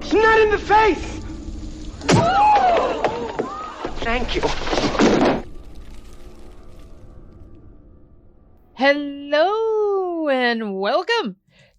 It's not in the face! Thank you. Hello and welcome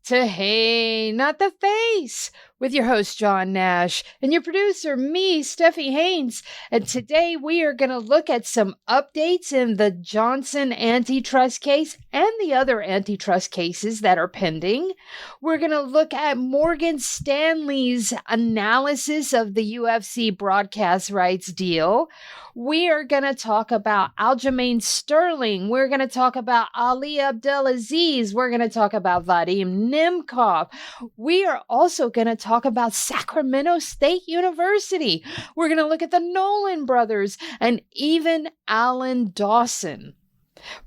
to Hey, Not the Face with your host, John Nash, and your producer, me, Steffi Haynes. And today we are going to look at some updates in the Johnson antitrust case and the other antitrust cases that are pending. We're going to look at Morgan Stanley's analysis of the UFC broadcast rights deal. We are going to talk about Aljamain Sterling. We're going to talk about Ali Abdel-Aziz. We're going to talk about Vadim Nemkov. We are also going to talk about Sacramento State University. We're going to look at the Nolan brothers and even Alan Dawson.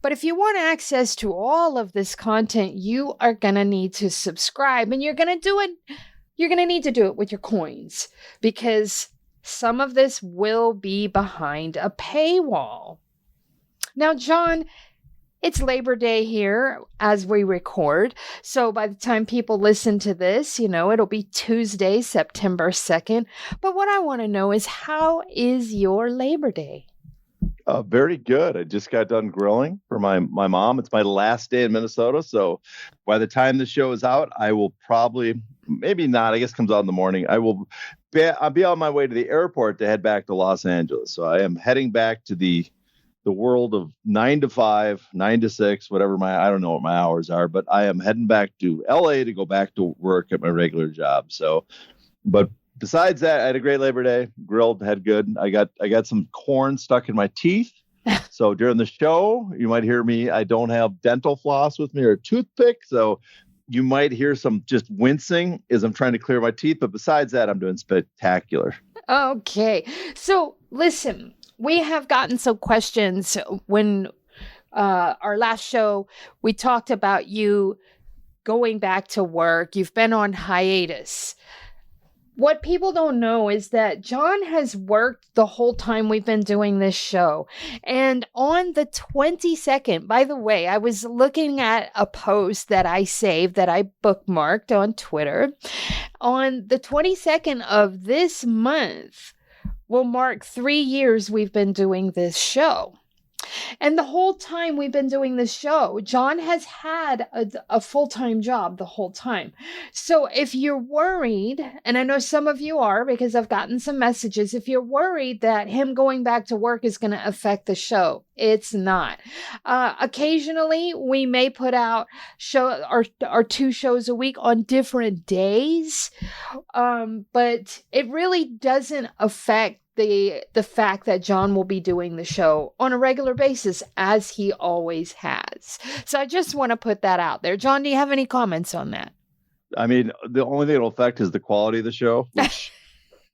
But if you want access to all of this content, you are going to need to subscribe, and you're going to need to do it with your coins, because some of this will be behind a paywall. Now, John, it's Labor Day here as we record. So by the time people listen to this, it'll be Tuesday, September 2nd. But what I want to know is, how is your Labor Day? Very good. I just got done grilling for my mom. It's my last day in Minnesota. So by the time the show is out, I will probably, maybe not, I guess it comes out in the morning. I'll be on my way to the airport to head back to Los Angeles. So I am heading back to the world of 9 to 5, 9 to 6, whatever I don't know what my hours are, but I am heading back to LA to go back to work at my regular job. So, but besides that, I had a great Labor Day, grilled, had good. I got some corn stuck in my teeth. So during the show, you might hear me. I don't have dental floss with me or a toothpick. So you might hear some just wincing as I'm trying to clear my teeth. But besides that, I'm doing spectacular. Okay. So listen, we have gotten some questions when our last show, we talked about you going back to work. You've been on hiatus. What people don't know is that John has worked the whole time we've been doing this show. And on the 22nd, by the way, I was looking at a post that I saved that I bookmarked on Twitter. On the 22nd of this month will mark 3 years we've been doing this show. And the whole time we've been doing this show, John has had a full-time job the whole time. So if you're worried, and I know some of you are because I've gotten some messages, if you're worried that him going back to work is going to affect the show, it's not. Occasionally, we may put out our 2 shows a week on different days, but it really doesn't affect the fact that John will be doing the show on a regular basis, as he always has. So I just want to put that out there. John, do you have any comments on that? I mean, the only thing it'll affect is the quality of the show, which,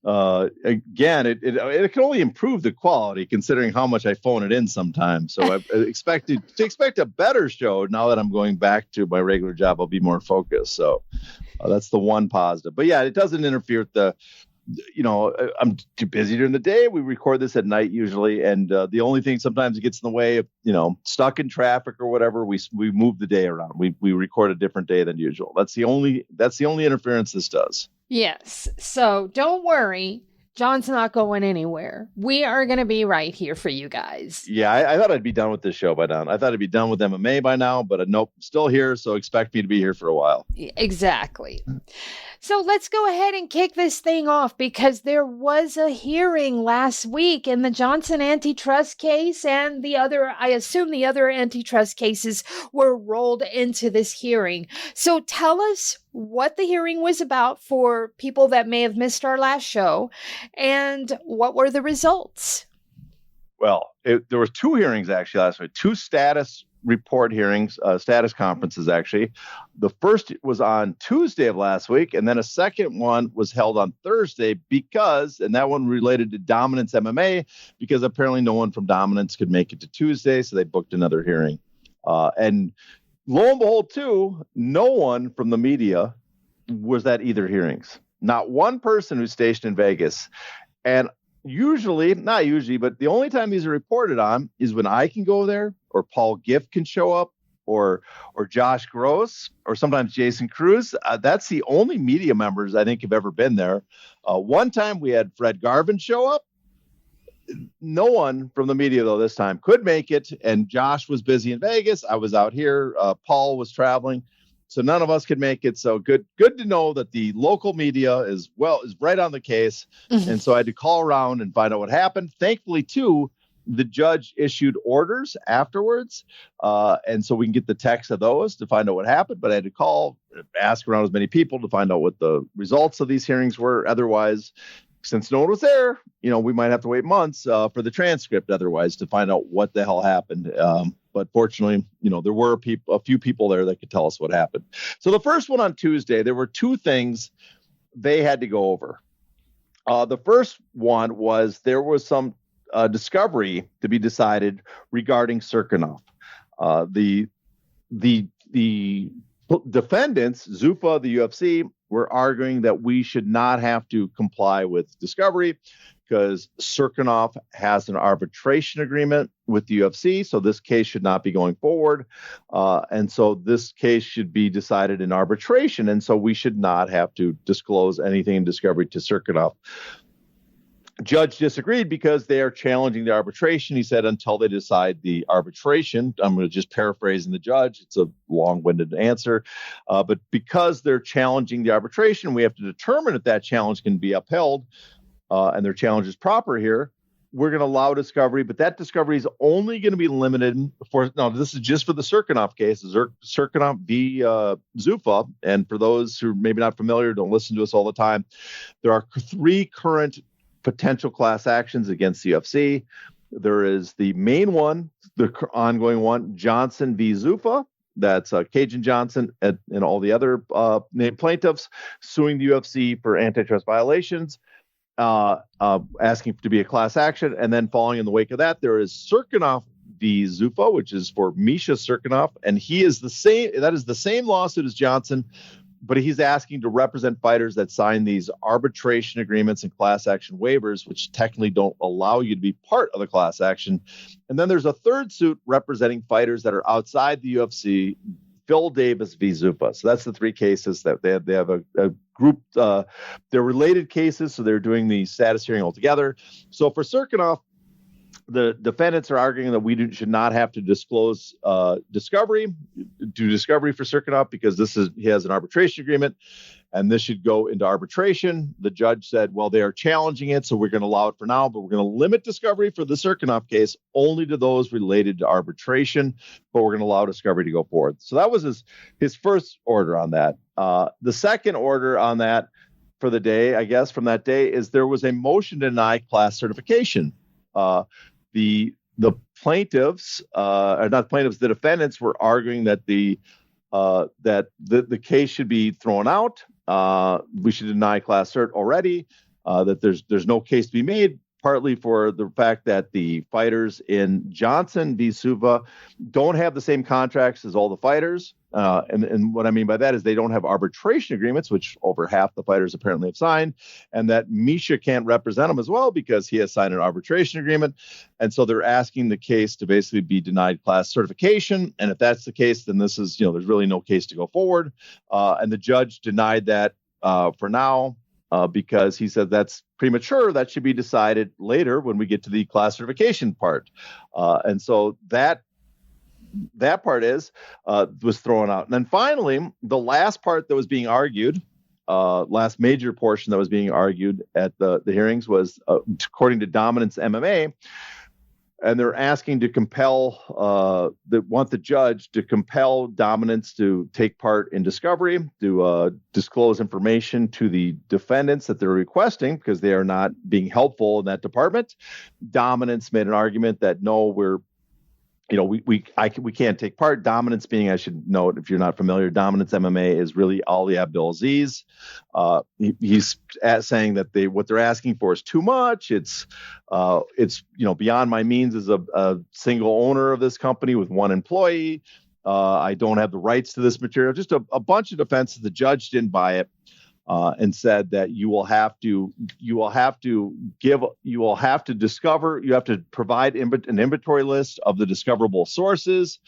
again, it can only improve the quality considering how much I phone it in sometimes. So I expect a better show now that I'm going back to my regular job. I'll be more focused. So that's the one positive. But yeah, it doesn't interfere with I'm too busy during the day. We record this at night usually. And the only thing sometimes it gets in the way of, stuck in traffic or whatever, we move the day around. We record a different day than usual. That's the only interference this does. Yes. So don't worry. John's not going anywhere. We are going to be right here for you guys. Yeah, I thought I'd be done with this show by now. I thought I'd be done with MMA by now, but nope, still here. So expect me to be here for a while. Exactly. So let's go ahead and kick this thing off, because there was a hearing last week in the Johnson antitrust case, and I assume the other antitrust cases were rolled into this hearing. So tell us what the hearing was about for people that may have missed our last show, and what were the results? Well, there were 2 hearings actually last week, 2 status report hearings, status conferences actually. The first was on Tuesday of last week, and then a second one was held on Thursday and that one related to Dominance MMA, because apparently no one from Dominance could make it to Tuesday, so they booked another hearing. And lo and behold, too, no one from the media was at either hearings. Not one person who's stationed in Vegas. And not usually, but the only time these are reported on is when I can go there or Paul Gift can show up or Josh Gross or sometimes Jason Cruz. That's the only media members I think have ever been there. One time we had Fred Garvin show up. No one from the media, though, this time could make it. And Josh was busy in Vegas. I was out here. Paul was traveling. So none of us could make it. So good to know that the local media is right on the case. Mm-hmm. And so I had to call around and find out what happened. Thankfully, too, the judge issued orders afterwards. And so we can get the text of those to find out what happened. But I had to call, ask around as many people to find out what the results of these hearings were. Otherwise, since no one was there, we might have to wait months for the transcript otherwise to find out what the hell happened. But fortunately, there were a few people there that could tell us what happened. So the first one on Tuesday, there were two things they had to go over. The first one was there was some discovery to be decided regarding Cirkunov. The defendants, Zuffa, the UFC, were arguing that we should not have to comply with discovery because Cirkunov has an arbitration agreement with the UFC, so this case should not be going forward. And so this case should be decided in arbitration, and so we should not have to disclose anything in discovery to Cirkunov. Judge disagreed because they are challenging the arbitration. He said until they decide the arbitration, I'm going to just paraphrase the judge. It's a long-winded answer. But because they're challenging the arbitration, we have to determine if that challenge can be upheld and their challenge is proper here. We're going to allow discovery, but that discovery is only going to be limited this is just for the Cirkunov case, Cirkunov v. Zuffa. And for those who may be not familiar, don't listen to us all the time, there are 3 current potential class actions against the UFC. There is the main one, the ongoing one, Johnson v. Zuffa. That's Cajun Johnson and all the other named plaintiffs suing the UFC for antitrust violations, asking to be a class action. And then following in the wake of that, there is Cirkunov v. Zuffa, which is for Misha Cirkunov. And he is the same lawsuit as Johnson, but he's asking to represent fighters that sign these arbitration agreements and class action waivers, which technically don't allow you to be part of the class action. And then there's a third suit representing fighters that are outside the UFC, Phil Davis v. Zuffa. So that's the 3 cases that they have a group. They're related cases, so they're doing the status hearing all together. So for Cirkunov, the defendants are arguing that we should not have to disclose discovery for Cirkunov because he has an arbitration agreement and this should go into arbitration. The judge said, well, they are challenging it, so we're going to allow it for now, but we're going to limit discovery for the Cirkunov case only to those related to arbitration, but we're going to allow discovery to go forward. So that was his first order on that. The second order on that for the day, I guess, from that day is there was a motion to deny class certification. The plaintiffs, or not plaintiffs, the defendants were arguing that the case should be thrown out. We should deny class cert already. That there's no case to be made, partly for the fact that the fighters in Johnson v. Zuffa don't have the same contracts as all the fighters. And what I mean by that is they don't have arbitration agreements, which over half the fighters apparently have signed, and that Misha can't represent them as well because he has signed an arbitration agreement. And so they're asking the case to basically be denied class certification. And if that's the case, then this is, there's really no case to go forward. And the judge denied that for now because he said that's premature. That should be decided later when we get to the class certification part. And so that part was thrown out. And then finally, the last part that was being argued, last major portion that was being argued at the hearings was according to Dominance MMA. And they're asking to compel, they want the judge to compel Dominance to take part in discovery, to disclose information to the defendants that they're requesting because they are not being helpful in that department. Dominance made an argument that no, we can't take part. Dominance being, I should note, if you're not familiar, Dominance MMA is really Ali Abdel-Aziz. He's saying that what they're asking for is too much. It's beyond my means as a single owner of this company with one employee. I don't have the rights to this material. Just a bunch of defenses. The judge didn't buy it. And said that you have to provide an inventory list of the discoverable sources.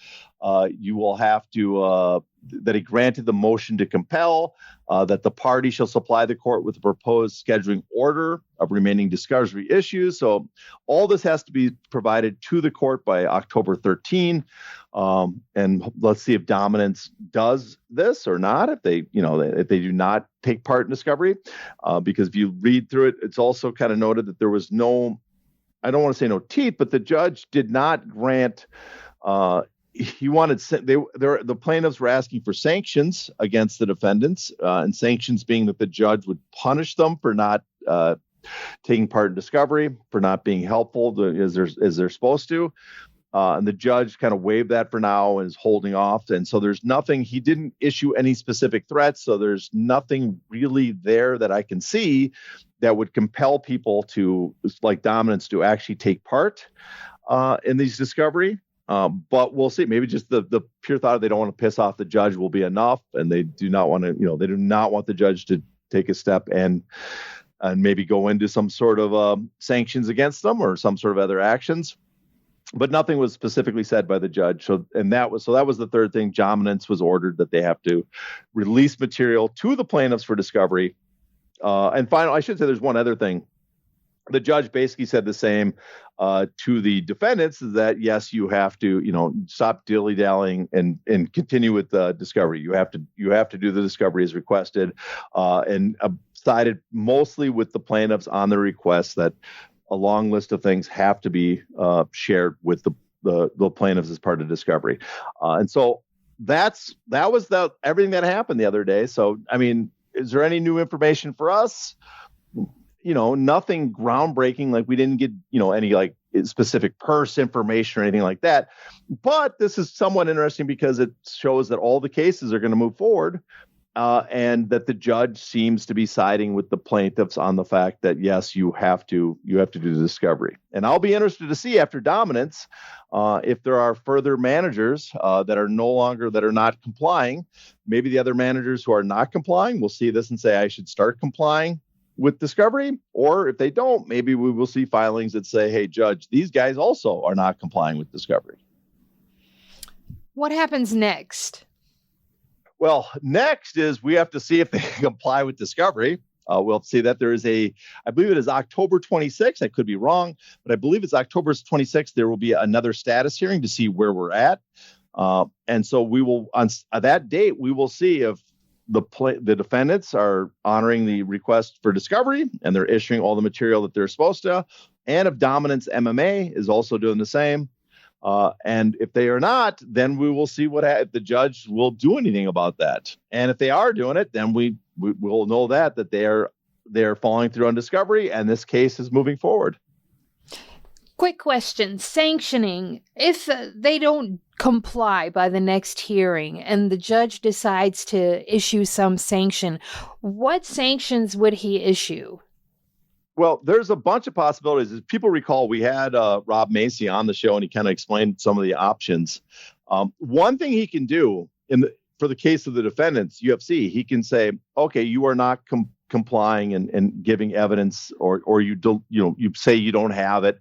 You will have to that he granted the motion to compel, that the party shall supply the court with a proposed scheduling order of remaining discovery issues. So all this has to be provided to the court by October 13. And let's see if Dominance does this or not, if they do not take part in discovery. Because if you read through it, it's also kind of noted that there was no, I don't want to say no teeth, but the judge did not grant, he wanted, the plaintiffs were asking for sanctions against the defendants, and sanctions being that the judge would punish them for not taking part in discovery, for not being helpful as they're supposed to. And the judge kind of waived that for now and is holding off. And so there's nothing, he didn't issue any specific threats. So there's nothing really there that I can see that would compel people to, like Dominance, to actually take part in these discovery. But we'll see. Maybe just the pure thought of they don't want to piss off the judge will be enough. And they do not want to, they do not want the judge to take a step and maybe go into some sort of sanctions against them or some sort of other actions. But nothing was specifically said by the judge. So that was the third thing. Dominance was ordered that they have to release material to the plaintiffs for discovery. And finally, I should say there's one other thing. The judge basically said the same to the defendants, is that, yes, you have to, stop dilly-dallying and continue with the discovery. You have to do the discovery as requested, and sided mostly with the plaintiffs on the request that a long list of things have to be shared with the plaintiffs as part of discovery. And so that was everything that happened the other day. So, I mean, is there any new information for us? Nothing groundbreaking. Like we didn't get, any like specific purse information or anything like that. But this is somewhat interesting because it shows that all the cases are going to move forward. And that the judge seems to be siding with the plaintiffs on the fact that, yes, you have to do the discovery. And I'll be interested to see after Dominance if there are further managers that are not complying. Maybe the other managers who are not complying will see this and say, I should start complying with discovery. Or if they don't, maybe we will see filings that say, hey, judge, these guys also are not complying with discovery. What happens next? Well, next is we have to see if they comply with discovery. We'll see that there is I believe it is October 26th. I could be wrong, but I believe it's October 26th. There will be another status hearing to see where we're at. And so we will, on that date, we will see if the defendants are honoring the request for discovery and they're issuing all the material that they're supposed to. And if Dominance MMA is also doing the same. And if they are not, then we will see if the judge will do anything about that. And if they are doing it, then we will know that they are following through on discovery, and this case is moving forward. Quick question: sanctioning. If they don't comply by the next hearing, and the judge decides to issue some sanction, what sanctions would he issue? Well, there's a bunch of possibilities. As people recall, we had Rob Macy on the show, and he kind of explained some of the options. One thing he can do for the case of the defendants, UFC, he can say, okay, you are not complying and giving evidence, or you say you don't have it.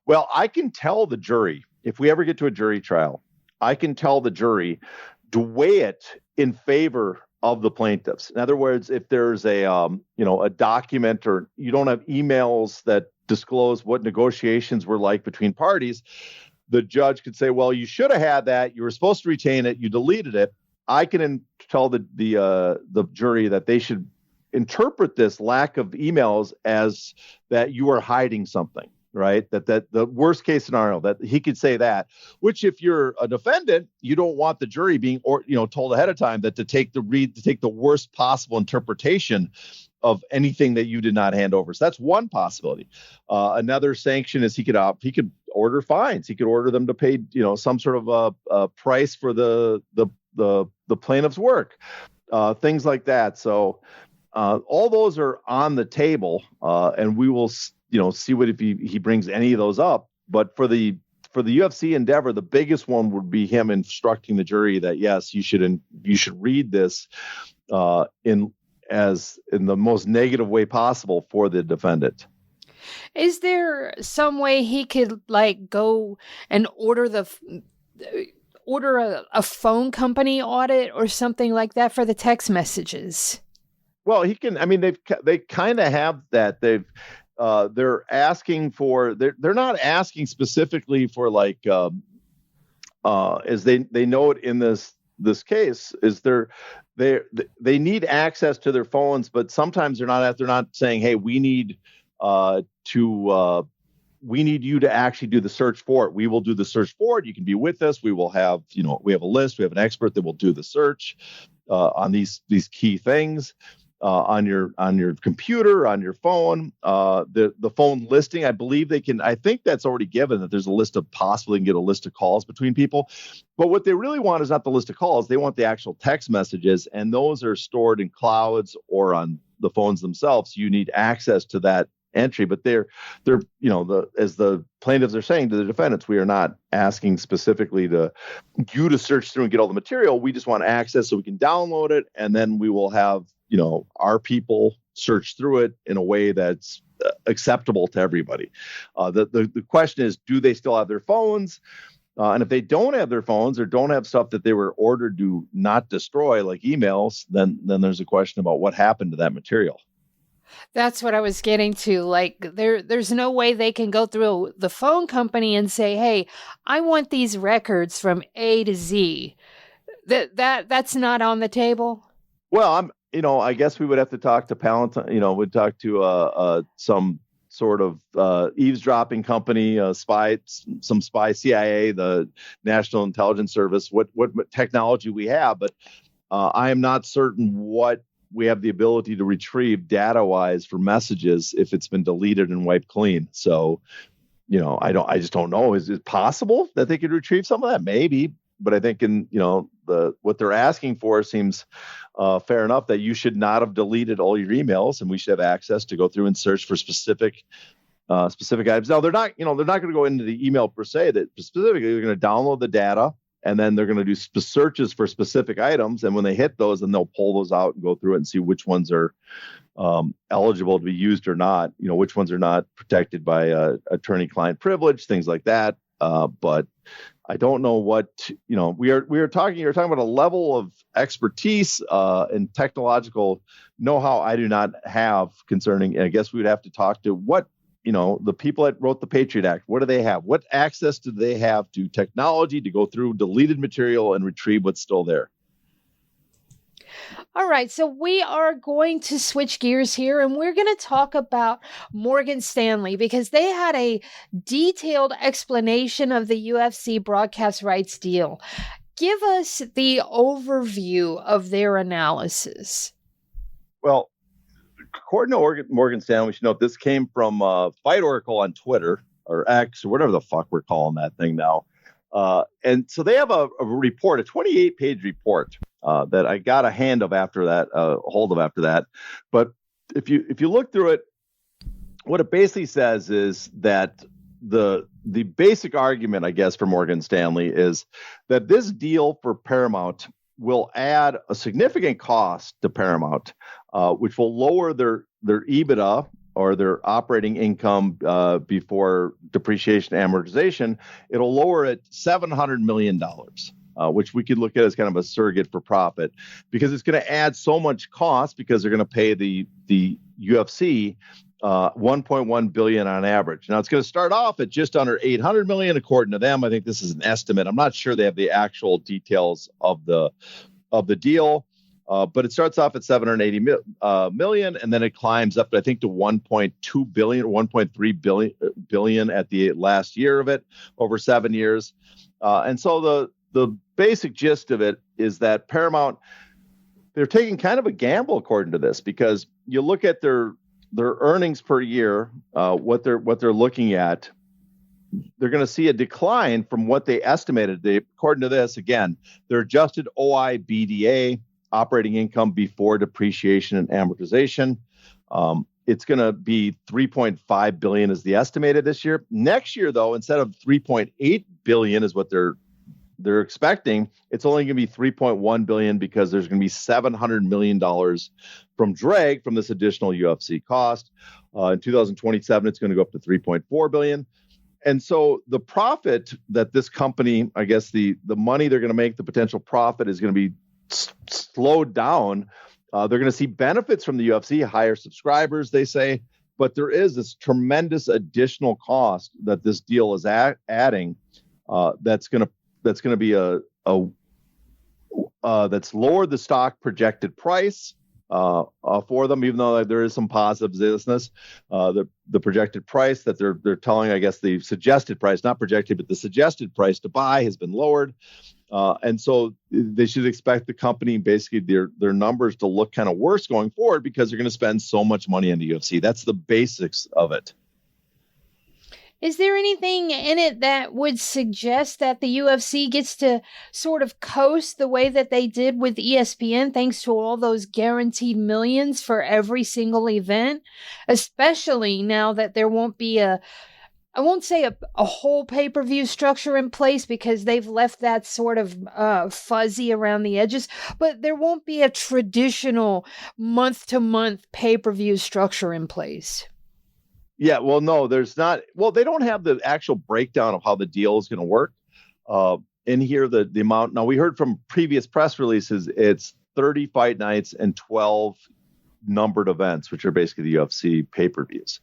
Well, I can tell the jury, if we ever get to a jury trial, I can tell the jury to weigh it in favor of the plaintiffs. In other words, if there's a document, or you don't have emails that disclose what negotiations were like between parties, the judge could say, well, you should have had that. You were supposed to retain it. You deleted it. I can tell the jury that they should interpret this lack of emails as that you are hiding something. Right. That the worst case scenario, that he could say that, which if you're a defendant, you don't want the jury being told ahead of time that to take the worst possible interpretation of anything that you did not hand over. So that's one possibility. Another sanction is he could order fines. He could order them to pay, some sort of a price for the plaintiff's work, things like that. So all those are on the table, and we will see what if he brings any of those up. But for the UFC endeavor, the biggest one would be him instructing the jury that, yes, you should read this in the most negative way possible for the defendant. Is there some way he could go and order order a phone company audit or something like that for the text messages? Well, he can. I mean, they kind of have that. They're asking for. They're not asking specifically for like as they note in this case is they need access to their phones, but sometimes they're not saying, hey, we need you to actually do the search for it. We will do the search for it. You can be with us. We will have, we have a list. We have an expert that will do the search on these key things on your computer, on your phone. The phone listing, I believe they can. I think that's already given that there's a list of possibly can get a list of calls between people. But what they really want is not the list of calls. They want the actual text messages, and those are stored in clouds or on the phones themselves. You need access to that entry, but they're as the plaintiffs are saying to the defendants, we are not asking specifically to search through and get all the material. We just want access so we can download it, and then we will have our people search through it in a way that's acceptable to everybody. The question is, do they still have their phones? And if they don't have their phones or don't have stuff that they were ordered to not destroy, like emails, then there's a question about what happened to that material. That's what I was getting to. Like there's no way they can go through the phone company and say, hey, I want these records from A to Z. That's not on the table. Well, I guess we would have to talk to paramount. We'd talk to some sort of eavesdropping company, some spy, CIA, the National Intelligence Service, what technology we have. But I am not certain what we have the ability to retrieve data-wise for messages if it's been deleted and wiped clean. So, I just don't know. Is it possible that they could retrieve some of that? Maybe. But I think what they're asking for seems fair enough, that you should not have deleted all your emails, and we should have access to go through and search for specific items. Now they're not going to go into the email per se. That specifically they're going to download the data, and then they're going to do searches for specific items. And when they hit those, then they'll pull those out and go through it and see which ones are eligible to be used or not. Which ones are not protected by attorney-client privilege, things like that. But I don't know what, you're talking about a level of expertise and technological know-how I do not have concerning. I guess we would have to talk to the people that wrote the Patriot Act. What do they have? What access do they have to technology to go through deleted material and retrieve what's still there? All right, so we are going to switch gears here, and we're going to talk about Morgan Stanley, because they had a detailed explanation of the UFC broadcast rights deal. Give us the overview of their analysis. Well, according to Morgan Stanley, we should note this came from Fight Oracle on Twitter, or X, or whatever the fuck we're calling that thing now. And so they have a report, a 28-page report that I got a hold of after that. But if you look through it, what it basically says is that the basic argument, I guess, for Morgan Stanley is that this deal for Paramount will add a significant cost to Paramount, which will lower their EBITDA, or their operating income before depreciation and amortization. It'll lower it $700 million, which we could look at as kind of a surrogate for profit, because it's going to add so much cost, because they're going to pay the UFC $1.1 billion on average. Now it's going to start off at just under $800 million, according to them. I think this is an estimate. I'm not sure they have the actual details of the deal. But it starts off at $780 million, and then it climbs up, I think, to $1.2 billion, $1.3 billion at the last year of it, over 7 years. And so the basic gist of it is that Paramount, they're taking kind of a gamble, according to this, because you look at their earnings per year, what they're looking at. They're going to see a decline from what they estimated. According to this, again, their adjusted OIBDA, operating income before depreciation and amortization, it's going to be $3.5 billion is the estimated this year. Next year, though, instead of $3.8 billion is what they're expecting, it's only going to be $3.1 billion, because there's going to be $700 million from drag from this additional UFC cost. In 2027, it's going to go up to $3.4 billion. And so the profit that this company, I guess the money they're going to make, the potential profit is going to be slowed down. They're going to see benefits from the UFC, higher subscribers, they say, but there is this tremendous additional cost that this deal is adding. That's going to be that's lowered the stock projected price for them, even though there is some positive business. The projected price that they're telling, I guess the suggested price, not projected, but the suggested price to buy has been lowered. And so they should expect the company, basically their numbers to look kind of worse going forward because they're going to spend so much money on the UFC. That's the basics of it. Is there anything in it that would suggest that the UFC gets to sort of coast the way that they did with ESPN, thanks to all those guaranteed millions for every single event, especially now that there won't be I won't say a whole pay-per-view structure in place because they've left that sort of fuzzy around the edges, but there won't be a traditional month-to-month pay-per-view structure in place. Yeah, well, no, there's not. Well, they don't have the actual breakdown of how the deal is going to work. In here, the amount. Now, we heard from previous press releases, it's 30 fight nights and 12 numbered events, which are basically the UFC pay-per-views,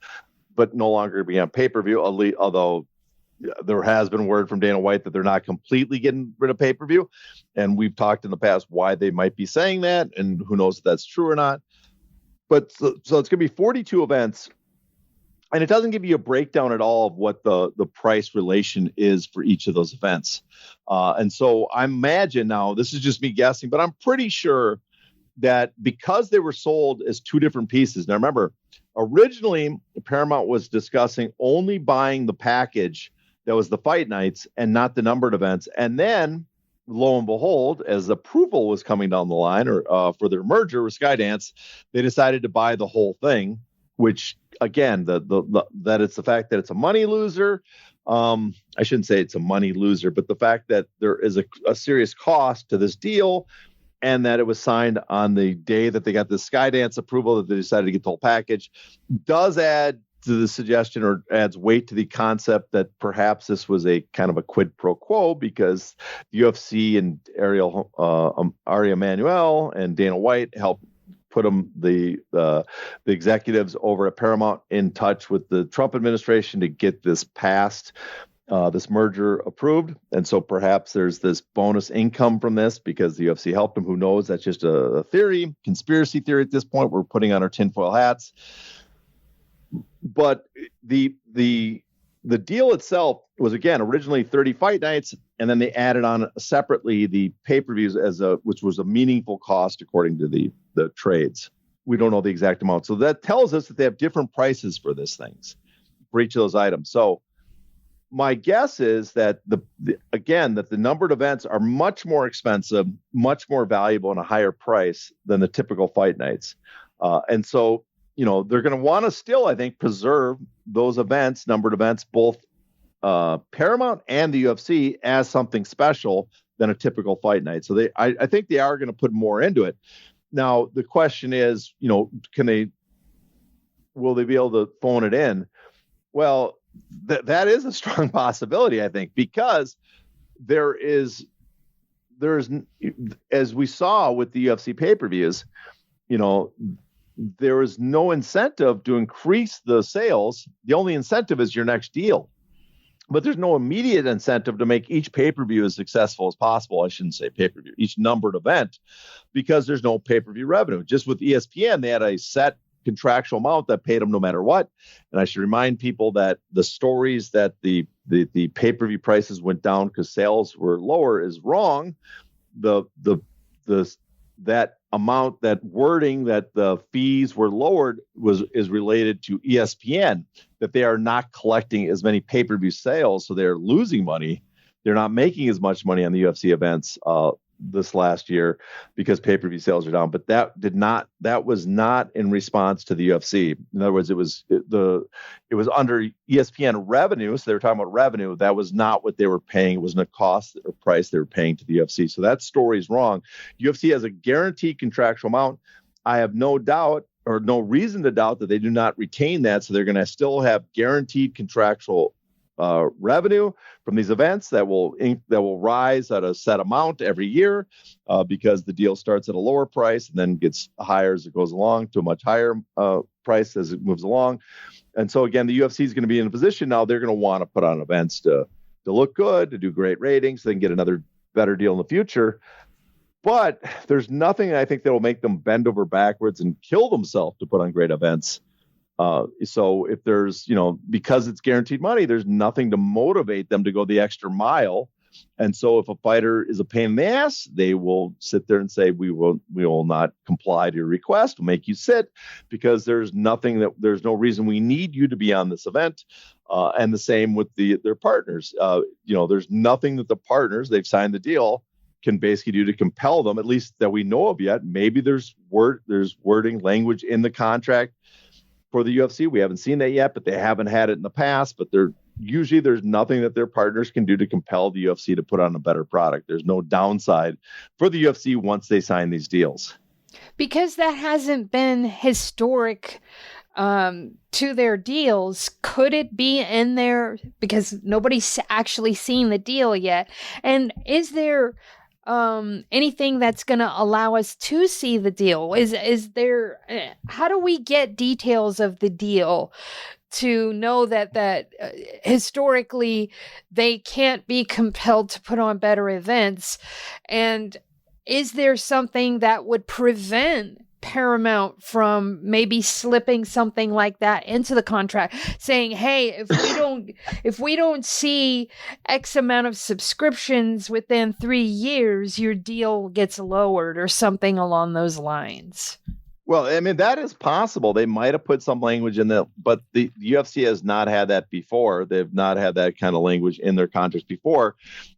but no longer being on pay-per-view, although there has been word from Dana White that they're not completely getting rid of pay-per-view. And we've talked in the past why they might be saying that, and who knows if that's true or not. But so it's going to be 42 events. And it doesn't give you a breakdown at all of what the price relation is for each of those events. And so I imagine now, this is just me guessing, but I'm pretty sure that because they were sold as two different pieces. Now, remember, originally Paramount was discussing only buying the package that was the fight nights and not the numbered events. And then, lo and behold, as approval was coming down the line or for their merger with Skydance, they decided to buy the whole thing, which again, that it's the fact that it's a money loser. I shouldn't say it's a money loser, but the fact that there is a serious cost to this deal and that it was signed on the day that they got the Skydance approval that they decided to get the whole package does add to the suggestion or adds weight to the concept that perhaps this was a kind of a quid pro quo because the UFC and Ari Emanuel and Dana White helped put the executives over at Paramount in touch with the Trump administration to get this passed, this merger approved. And so perhaps there's this bonus income from this because the UFC helped them. Who knows? That's just a theory, conspiracy theory at this point. We're putting on our tinfoil hats. But the deal itself was, again, originally 30 fight nights, and then they added on separately the pay-per-views which was a meaningful cost according to the trades. We don't know the exact amount. So that tells us that they have different prices for these things, for each of those items. So my guess is that that the numbered events are much more expensive, much more valuable, and a higher price than the typical fight nights. And so, they're going to want to still, I think, preserve those events, numbered events, both Paramount and the UFC, as something special than a typical fight night. So I think they are going to put more into it. Now, the question is, will they be able to phone it in? Well, that is a strong possibility, I think, because there is, as we saw with the UFC pay-per-views, there is no incentive to increase the sales. The only incentive is your next deal. But there's no immediate incentive to make each pay-per-view as successful as possible. I shouldn't say pay-per-view, each numbered event, because there's no pay-per-view revenue. Just with ESPN, they had a set contractual amount that paid them no matter what. And I should remind people that the stories that the pay-per-view prices went down because sales were lower is wrong. That amount, that wording that the fees were lowered is related to ESPN, that they are not collecting as many pay-per-view sales, so they're losing money. They're not making as much money on the UFC events this last year because pay-per-view sales are down. But that was not in response to the UFC. In other words, it was under ESPN revenue. So they were talking about revenue. That was not what they were paying. It wasn't a cost or price they were paying to the UFC. So that story is wrong. UFC has a guaranteed contractual amount. I have no doubt or no reason to doubt that they do not retain that. So they're going to still have guaranteed contractual revenue from these events that will rise at a set amount every year because the deal starts at a lower price and then gets higher as it goes along to a much higher price as it moves along. And so again, the UFC is going to be in a position now they're going to want to put on events to look good, to do great ratings, then get another better deal in the future. But there's nothing I think that will make them bend over backwards and kill themselves to put on great events. So if there's, because it's guaranteed money, there's nothing to motivate them to go the extra mile. And so if a fighter is a pain in the ass, they will sit there and say, we will not comply to your request. We'll make you sit because there's no reason we need you to be on this event. And the same with their partners. There's nothing that the partners, they've signed the deal, can basically do to compel them, at least that we know of yet. Maybe there's wording language in the contract for the UFC. We haven't seen that yet, but they haven't had it in the past. But there's nothing that their partners can do to compel the UFC to put on a better product. There's no downside for the UFC once they sign these deals. Because that hasn't been historic to their deals. Could it be in there? Because nobody's actually seen the deal yet. And is there anything that's going to allow us to see the deal? Is there, how do we get details of the deal to know that historically they can't be compelled to put on better events? And is there something that would prevent Paramount from maybe slipping something like that into the contract, saying, hey, if we don't see X amount of subscriptions within 3 years, your deal gets lowered or something along those lines? Well, I mean, that is possible. They might have put some language in there, but the UFC has not had that before. They've not had that kind of language in their contracts before.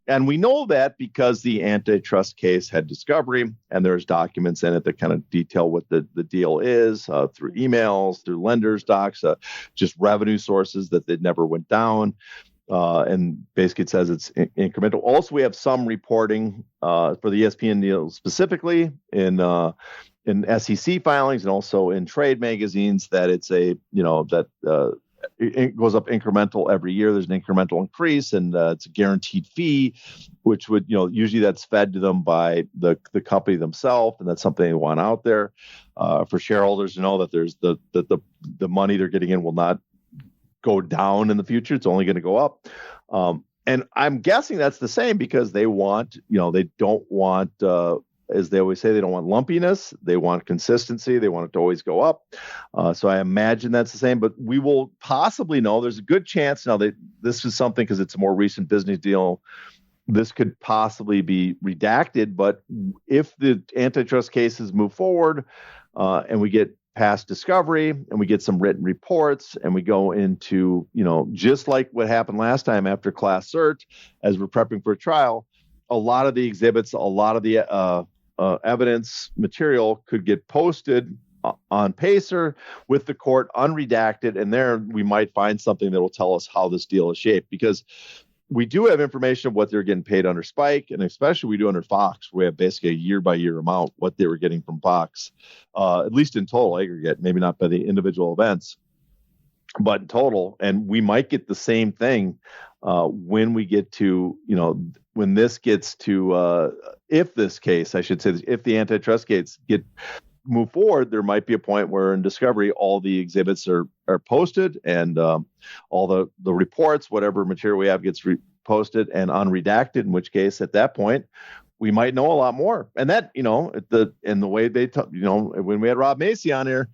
And we know that because the antitrust case had discovery, and there's documents in it that kind of detail what the deal is through emails, through lenders' docs, just revenue sources that they never went down. And basically it says it's incremental. Also, we have some reporting for the ESPN deal specifically in SEC filings and also in trade magazines that it's it goes up incremental every year. There's an incremental increase, and it's a guaranteed fee, which would, usually that's fed to them by the company themselves, and that's something they want out there for shareholders to know that there's the money they're getting in will not go down in the future. It's only going to go up. And I'm guessing that's the same because they want, they don't want, as they always say, they don't want lumpiness. They want consistency. They want it to always go up. So I imagine that's the same, but we will possibly know. There's a good chance now that this is something, because it's a more recent business deal, this could possibly be redacted. But if the antitrust cases move forward and we get past discovery and we get some written reports and we go into, just like what happened last time after class cert, as we're prepping for a trial, a lot of the exhibits, a lot of the evidence material could get posted on Pacer with the court unredacted, and there we might find something that will tell us how this deal is shaped, because we do have information of what they're getting paid under Spike, and especially we do under Fox. We have basically a year-by-year amount, what they were getting from Fox, at least in total aggregate, maybe not by the individual events, but in total. And we might get the same thing when we get to, when this gets to, if this case, I should say, if the antitrust case move forward, there might be a point where in discovery, all the exhibits are posted, and all the reports, whatever material we have, gets posted and unredacted, in which case at that point, we might know a lot more. And that, in the way they, when we had Rob Macy on here,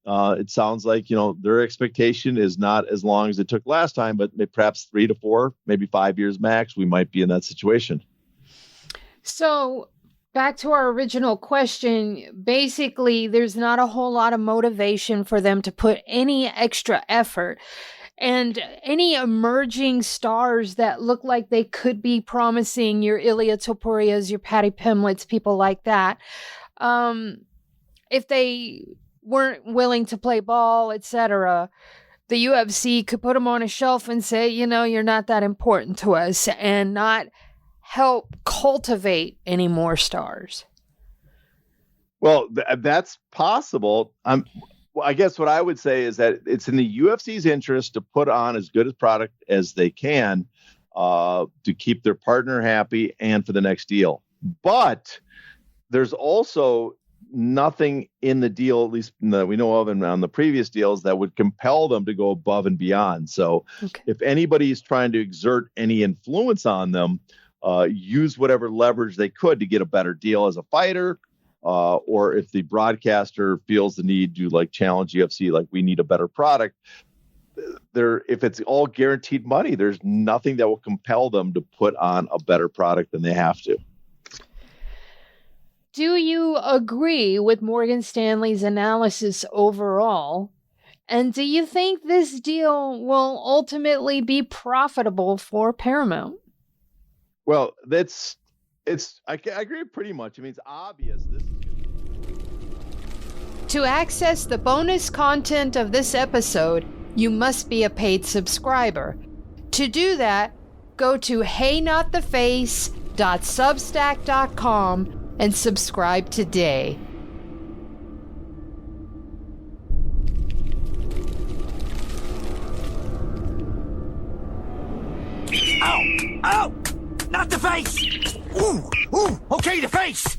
it sounds like, their expectation is not as long as it took last time, but perhaps 3 to 4, maybe 5 years max, we might be in that situation. So back to our original question, basically, there's not a whole lot of motivation for them to put any extra effort. And any emerging stars that look like they could be promising, your Ilia Topurias, your Patty Pimlets, people like that, if they weren't willing to play ball, etc., the UFC could put them on a shelf and say, you're not that important to us, and not help cultivate any more stars. Well, that's possible. Well, I guess what I would say is that it's in the UFC's interest to put on as good a product as they can to keep their partner happy and for the next deal. But there's also nothing in the deal, at least that we know of and on the previous deals, that would compel them to go above and beyond. So if anybody's trying to exert any influence on them, use whatever leverage they could to get a better deal as a fighter, or if the broadcaster feels the need to like challenge UFC, like we need a better product. If it's all guaranteed money, there's nothing that will compel them to put on a better product than they have to. Do you agree with Morgan Stanley's analysis overall? And do you think this deal will ultimately be profitable for Paramount? Well, I agree pretty much. I mean, it's obvious. To access the bonus content of this episode, you must be a paid subscriber. To do that, go to heynottheface.substack.com and subscribe today. Ow! Ow! Not the face! Ooh! Ooh! Okay, the face!